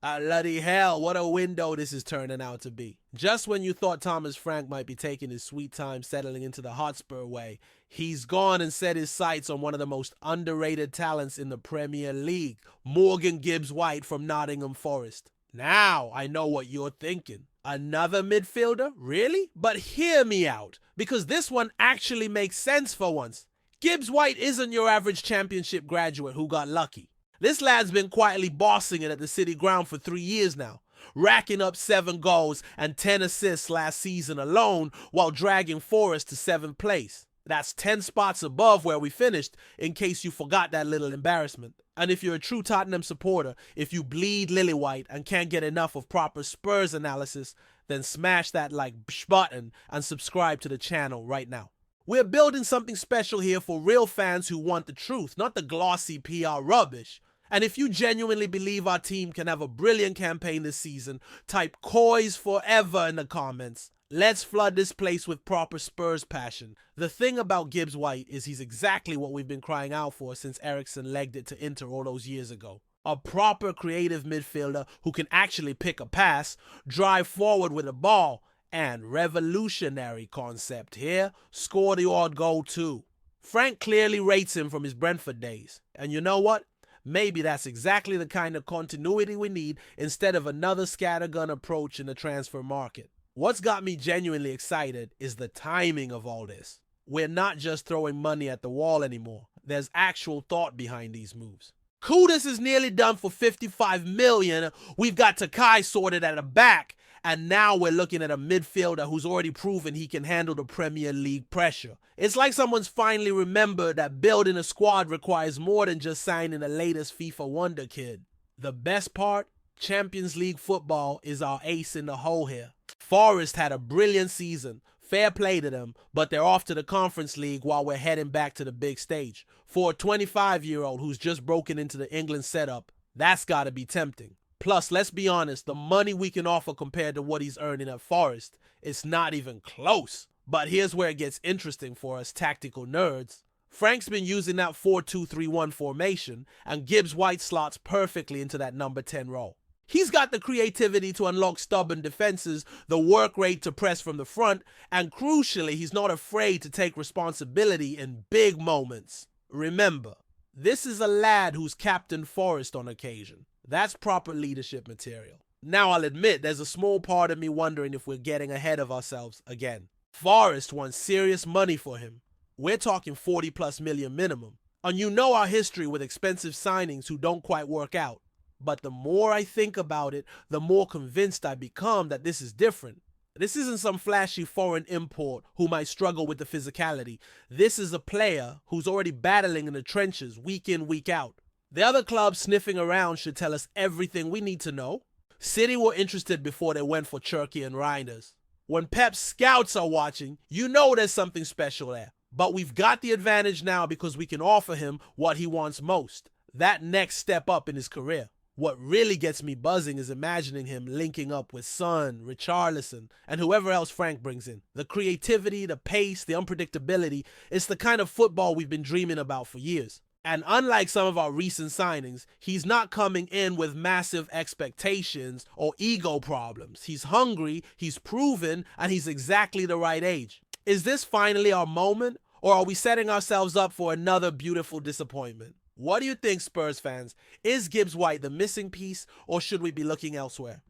Bloody hell, what a window this is turning out to be. Just when you thought Thomas Frank might be taking his sweet time settling into the Hotspur way, he's gone and set his sights on one of the most underrated talents in the Premier League, Morgan Gibbs White from Nottingham Forest. Now I know what you're thinking. Another midfielder? Really? But hear me out, because this one actually makes sense for once. Gibbs White isn't your average championship graduate who got lucky. This lad's been quietly bossing it at the City Ground for 3 years now, racking up 7 goals and 10 assists last season alone while dragging Forest to 7th place. That's 10 spots above where we finished, in case you forgot that little embarrassment. And if you're a true Tottenham supporter, if you bleed lily white and can't get enough of proper Spurs analysis, then smash that like button and subscribe to the channel right now. We're building something special here for real fans who want the truth, not the glossy PR rubbish. And if you genuinely believe our team can have a brilliant campaign this season, type COYS forever in the comments. Let's flood this place with proper Spurs passion. The thing about Gibbs White is he's exactly what we've been crying out for since Eriksen legged it to Inter all those years ago. A proper creative midfielder who can actually pick a pass, drive forward with a ball, and revolutionary concept here, score the odd goal too. Frank clearly rates him from his Brentford days. And you know what? Maybe that's exactly the kind of continuity we need instead of another scattergun approach in the transfer market. What's got me genuinely excited is the timing of all this. We're not just throwing money at the wall anymore. There's actual thought behind these moves. Kudus is nearly done for 55 million. We've got Takai sorted at the back. And now we're looking at a midfielder who's already proven he can handle the Premier League pressure. It's like someone's finally remembered that building a squad requires more than just signing the latest FIFA wonder kid. The best part? Champions League football is our ace in the hole here. Forest had a brilliant season. Fair play to them, but they're off to the Conference League while we're heading back to the big stage. For a 25-year-old who's just broken into the England setup, that's gotta be tempting. Plus, let's be honest, the money we can offer compared to what he's earning at Forest, it's not even close. But here's where it gets interesting for us tactical nerds. Frank's been using that 4-2-3-1 formation, and Gibbs White slots perfectly into that number 10 role. He's got the creativity to unlock stubborn defenses, the work rate to press from the front, and crucially, he's not afraid to take responsibility in big moments. Remember, this is a lad who's captained Forest on occasion. That's proper leadership material. Now I'll admit there's a small part of me wondering if we're getting ahead of ourselves again. Forest wants serious money for him. We're talking 40+ million minimum. And you know our history with expensive signings who don't quite work out. But the more I think about it, the more convinced I become that this is different. This isn't some flashy foreign import who might struggle with the physicality. This is a player who's already battling in the trenches week in, week out. The other clubs sniffing around should tell us everything we need to know. City were interested before they went for Cherki and Reinders. When Pep's scouts are watching, you know there's something special there. But we've got the advantage now because we can offer him what he wants most. That next step up in his career. What really gets me buzzing is imagining him linking up with Son, Richarlison, and whoever else Frank brings in. The creativity, the pace, the unpredictability, it's the kind of football we've been dreaming about for years. And unlike some of our recent signings, he's not coming in with massive expectations or ego problems. He's hungry, he's proven, and he's exactly the right age. Is this finally our moment, or are we setting ourselves up for another beautiful disappointment? What do you think, Spurs fans? Is Gibbs White the missing piece, or should we be looking elsewhere?